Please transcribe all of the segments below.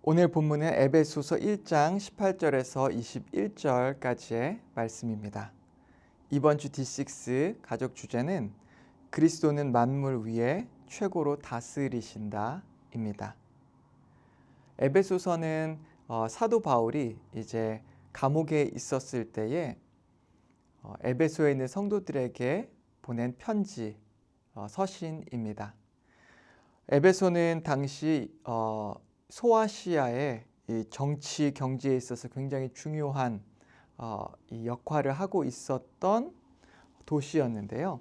오늘 본문은 에베소서 1장 18절에서 21절까지의 말씀입니다. 이번 주 D6 가족 주제는 그리스도는 만물 위에 최고로 다스리신다입니다. 에베소서는 사도 바울이 이제 감옥에 있었을 때에 에베소에 있는 성도들에게 보낸 편지 서신입니다. 에베소는 당시 소아시아의 이 정치 경제에 있어서 굉장히 중요한 이 역할을 하고 있었던 도시였는데요.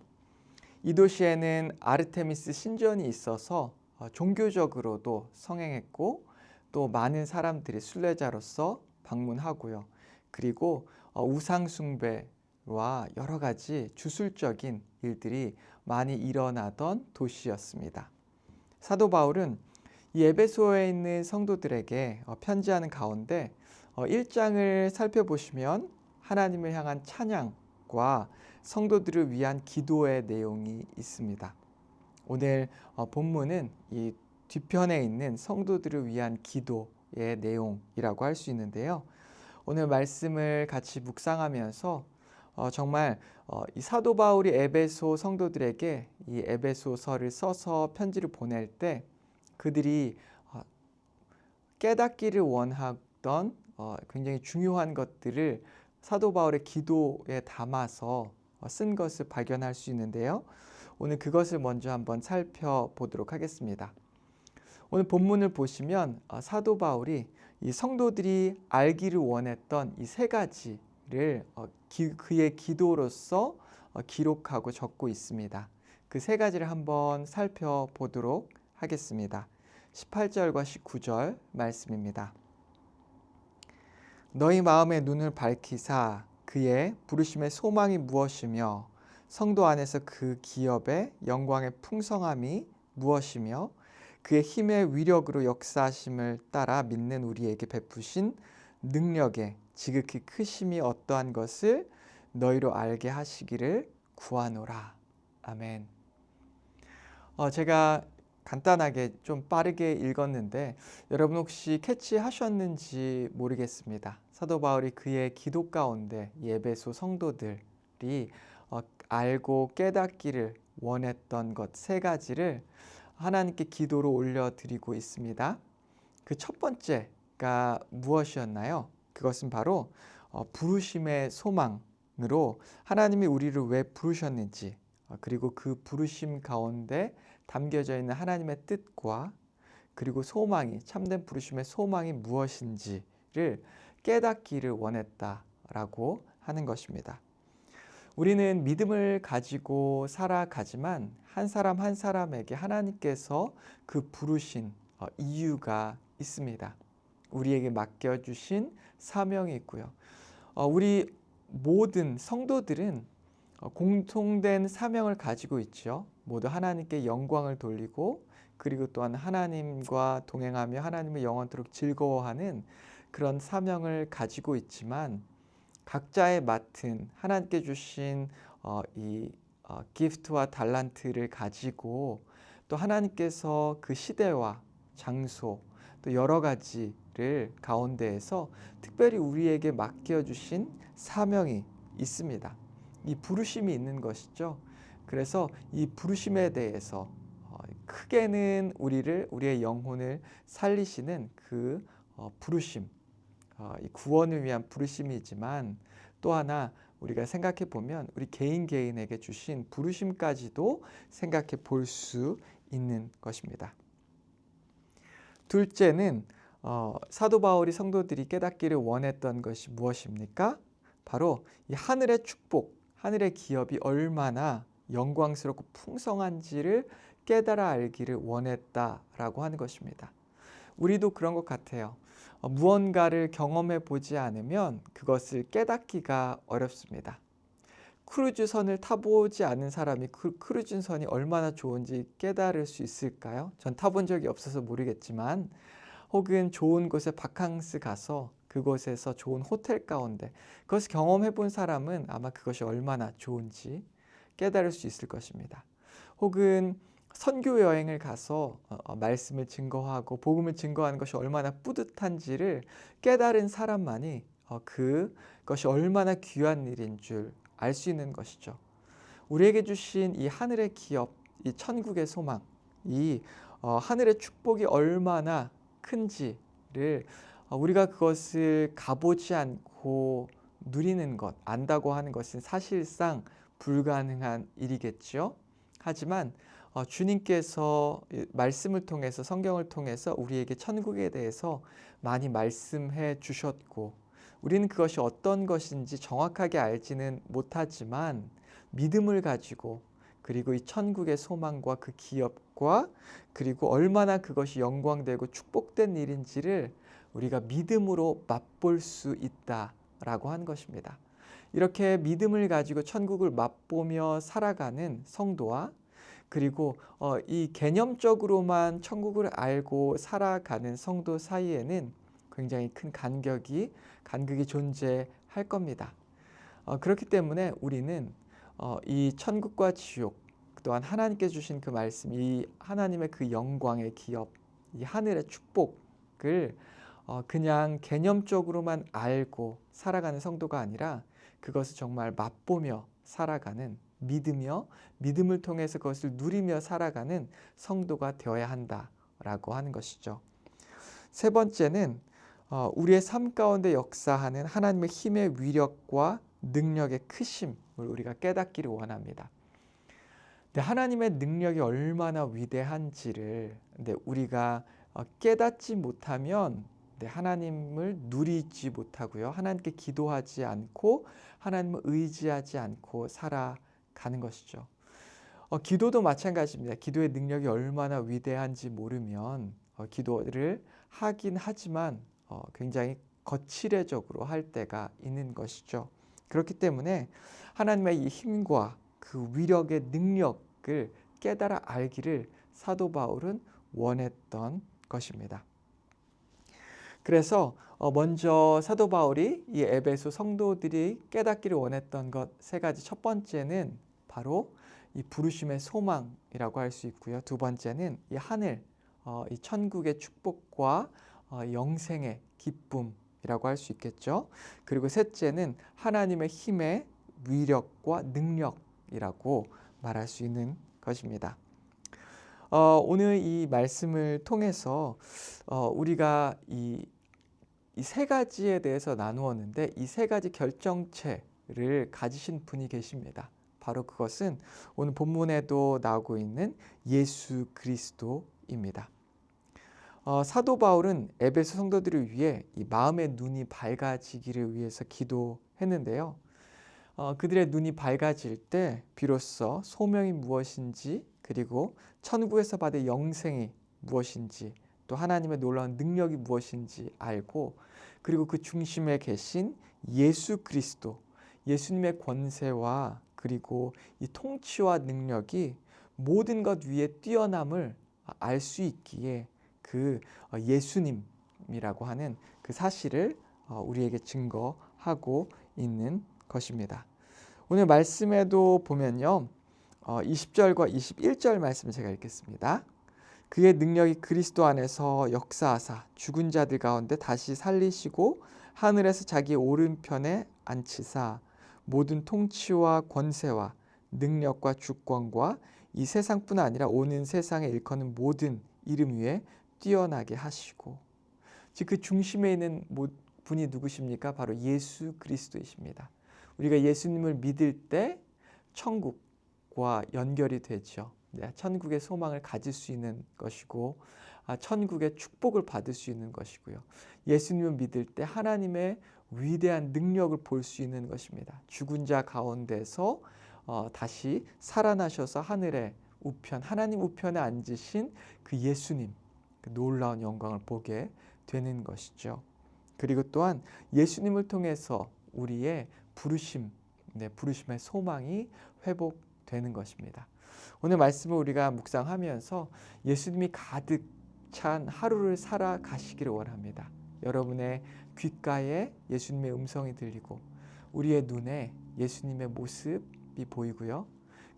이 도시에는 아르테미스 신전이 있어서 종교적으로도 성행했고 또 많은 사람들이 순례자로서 방문하고요. 그리고 우상 숭배와 여러 가지 주술적인 일들이 많이 일어나던 도시였습니다. 사도 바울은 이 에베소에 있는 성도들에게 편지하는 가운데 1장을 살펴보시면 하나님을 향한 찬양과 성도들을 위한 기도의 내용이 있습니다. 오늘 본문은 이 뒤편에 있는 성도들을 위한 기도의 내용이라고 할 수 있는데요. 오늘 말씀을 같이 묵상하면서 정말 이 사도 바울이 에베소 성도들에게 이 에베소서를 써서 편지를 보낼 때 그들이 깨닫기를 원하던 굉장히 중요한 것들을 사도 바울의 기도에 담아서 쓴 것을 발견할 수 있는데요. 오늘 그것을 먼저 한번 살펴보도록 하겠습니다. 오늘 본문을 보시면 사도 바울이 이 성도들이 알기를 원했던 이 세 가지를 그의 기도로서 기록하고 적고 있습니다. 그 세 가지를 한번 살펴보도록 하겠습니다. 18절과 19절 말씀입니다. 너희 마음의 눈을 밝히사 그의 부르심의 소망이 무엇이며 성도 안에서 그 기업의 영광의 풍성함이 무엇이며 그의 힘의 위력으로 역사하심을 따라 믿는 우리에게 베푸신 능력의 지극히 크심이 어떠한 것을 너희로 알게 하시기를 구하노라. 아멘. 제가 간단하게 좀 빠르게 읽었는데 여러분 혹시 캐치하셨는지 모르겠습니다. 사도 바울이 그의 기도 가운데 에베소 성도들이 알고 깨닫기를 원했던 것 세 가지를 하나님께 기도로 올려드리고 있습니다. 그 첫 번째가 무엇이었나요? 그것은 바로 부르심의 소망으로 하나님이 우리를 왜 부르셨는지 그리고 그 부르심 가운데 담겨져 있는 하나님의 뜻과 그리고 소망이 참된 부르심의 소망이 무엇인지를 깨닫기를 원했다라고 하는 것입니다. 우리는 믿음을 가지고 살아가지만 한 사람 한 사람에게 하나님께서 그 부르신 이유가 있습니다. 우리에게 맡겨주신 사명이 있고요. 우리 모든 성도들은 공통된 사명을 가지고 있죠. 모두 하나님께 영광을 돌리고 그리고 또한 하나님과 동행하며 하나님을 영원토록 즐거워하는 그런 사명을 가지고 있지만 각자의 맡은 하나님께 주신 이 기프트와 달란트를 가지고 또 하나님께서 그 시대와 장소 또 여러 가지를 가운데에서 특별히 우리에게 맡겨주신 사명이 있습니다. 이 부르심이 있는 것이죠. 그래서 이 부르심에 대해서 크게는 우리의 영혼을 살리시는 그 부르심, 이 구원을 위한 부르심이지만 또 하나 우리가 생각해 보면 우리 개인에게 주신 부르심까지도 생각해 볼 수 있는 것입니다. 둘째는 사도 바울이 성도들이 깨닫기를 원했던 것이 무엇입니까? 바로 이 하늘의 축복, 하늘의 기업이 얼마나 영광스럽고 풍성한지를 깨달아 알기를 원했다라고 하는 것입니다. 우리도 그런 것 같아요. 무언가를 경험해 보지 않으면 그것을 깨닫기가 어렵습니다. 크루즈선을 타보지 않은 사람이 크루즈선이 얼마나 좋은지 깨달을 수 있을까요? 전 타본 적이 없어서 모르겠지만 혹은 좋은 곳에 바캉스 가서 그곳에서 좋은 호텔 가운데 그것을 경험해 본 사람은 아마 그것이 얼마나 좋은지 깨달을 수 있을 것입니다. 혹은 선교 여행을 가서 말씀을 증거하고 복음을 증거하는 것이 얼마나 뿌듯한지를 깨달은 사람만이 그것이 얼마나 귀한 일인 줄 알 수 있는 것이죠. 우리에게 주신 이 하늘의 기업, 이 천국의 소망, 이 하늘의 축복이 얼마나 큰지를 우리가 그것을 가보지 않고 누리는 것, 안다고 하는 것은 사실상 불가능한 일이겠죠. 하지만 주님께서 말씀을 통해서 성경을 통해서 우리에게 천국에 대해서 많이 말씀해 주셨고 우리는 그것이 어떤 것인지 정확하게 알지는 못하지만 믿음을 가지고 그리고 이 천국의 소망과 그 기업과 그리고 얼마나 그것이 영광되고 축복된 일인지를 우리가 믿음으로 맛볼 수 있다라고 한 것입니다. 이렇게 믿음을 가지고 천국을 맛보며 살아가는 성도와 그리고 이 개념적으로만 천국을 알고 살아가는 성도 사이에는 굉장히 큰 간극이 존재할 겁니다. 그렇기 때문에 우리는 이 천국과 지옥 또한 하나님께 주신 그 말씀, 이 하나님의 그 영광의 기업, 이 하늘의 축복을 그냥 개념적으로만 알고 살아가는 성도가 아니라 그것을 정말 맛보며 살아가는 믿음을 통해서 그것을 누리며 살아가는 성도가 되어야 한다라고 하는 것이죠. 세 번째는 우리의 삶 가운데 역사하는 하나님의 힘의 위력과 능력의 크심을 우리가 깨닫기를 원합니다. 하나님의 능력이 얼마나 위대한지를 우리가 깨닫지 못하면 하나님을 누리지 못하고요. 하나님께 기도하지 않고 하나님을 의지하지 않고 살아가는 것이죠. 기도도 마찬가지입니다. 기도의 능력이 얼마나 위대한지 모르면 기도를 하긴 하지만 굉장히 거칠애적으로 할 때가 있는 것이죠. 그렇기 때문에 하나님의 이 힘과 그 위력의 능력을 깨달아 알기를 사도 바울은 원했던 것입니다. 그래서 먼저 사도 바울이 이 에베소 성도들이 깨닫기를 원했던 것 세 가지, 첫 번째는 바로 이 부르심의 소망이라고 할 수 있고요. 두 번째는 이 하늘, 이 천국의 축복과 영생의 기쁨이라고 할 수 있겠죠. 그리고 셋째는 하나님의 힘의 위력과 능력이라고 말할 수 있는 것입니다. 오늘 이 말씀을 통해서 우리가 이 세 가지에 대해서 나누었는데 이 세 가지 결정체를 가지신 분이 계십니다. 바로 그것은 오늘 본문에도 나오고 있는 예수 그리스도입니다. 사도 바울은 에베소 성도들을 위해 이 마음의 눈이 밝아지기를 위해서 기도했는데요. 그들의 눈이 밝아질 때 비로소 소명이 무엇인지 그리고 천국에서 받을 영생이 무엇인지 또 하나님의 놀라운 능력이 무엇인지 알고 그리고 그 중심에 계신 예수 그리스도, 예수님의 권세와 그리고 이 통치와 능력이 모든 것 위에 뛰어남을 알 수 있기에 그 예수님이라고 하는 그 사실을 우리에게 증거하고 있는 것입니다. 오늘 말씀에도 보면요. 20절과 21절 말씀을 제가 읽겠습니다. 그의 능력이 그리스도 안에서 역사하사 죽은 자들 가운데 다시 살리시고 하늘에서 자기 오른편에 앉히사 모든 통치와 권세와 능력과 주권과 이 세상뿐 아니라 오는 세상에 일컫는 모든 이름 위에 뛰어나게 하시고 즉 그 중심에 있는 분이 누구십니까? 바로 예수 그리스도이십니다. 우리가 예수님을 믿을 때 천국과 연결이 되죠. 천국의 소망을 가질 수 있는 것이고 천국의 축복을 받을 수 있는 것이고요. 예수님을 믿을 때 하나님의 위대한 능력을 볼 수 있는 것입니다. 죽은 자 가운데서 다시 살아나셔서 하늘의 우편, 하나님 우편에 앉으신 그 예수님, 그 놀라운 영광을 보게 되는 것이죠. 그리고 또한 예수님을 통해서 우리의 부르심의 소망이 회복되는 것입니다. 오늘 말씀을 우리가 묵상하면서 예수님이 가득 찬 하루를 살아가시기를 원합니다. 여러분의 귓가에 예수님의 음성이 들리고 우리의 눈에 예수님의 모습이 보이고요.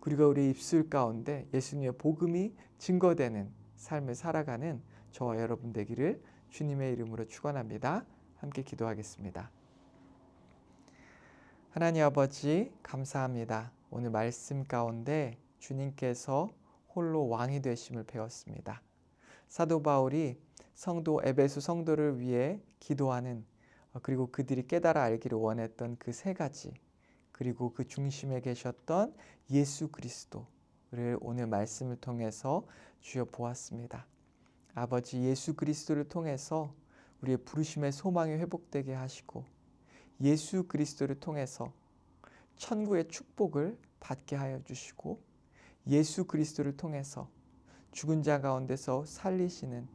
그리고 우리 입술 가운데 예수님의 복음이 증거되는 삶을 살아가는 저와 여러분 되기를 주님의 이름으로 축원합니다. 함께 기도하겠습니다. 하나님 아버지 감사합니다. 오늘 말씀 가운데 주님께서 홀로 왕이 되심을 배웠습니다. 사도 바울이 성도 에베소 성도를 위해 기도하는 그리고 그들이 깨달아 알기를 원했던 그 세 가지, 그리고 그 중심에 계셨던 예수 그리스도를 오늘 말씀을 통해서 주여 보았습니다. 아버지 예수 그리스도를 통해서 우리의 부르심의 소망이 회복되게 하시고 예수 그리스도를 통해서 천국의 축복을 받게 하여 주시고 예수 그리스도를 통해서 죽은 자 가운데서 살리시는,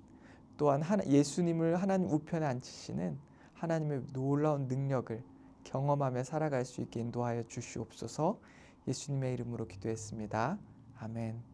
또한 예수님을 하나님 우편에 앉히시는 하나님의 놀라운 능력을 경험하며 살아갈 수 있게 인도하여 주시옵소서. 예수님의 이름으로 기도했습니다. 아멘.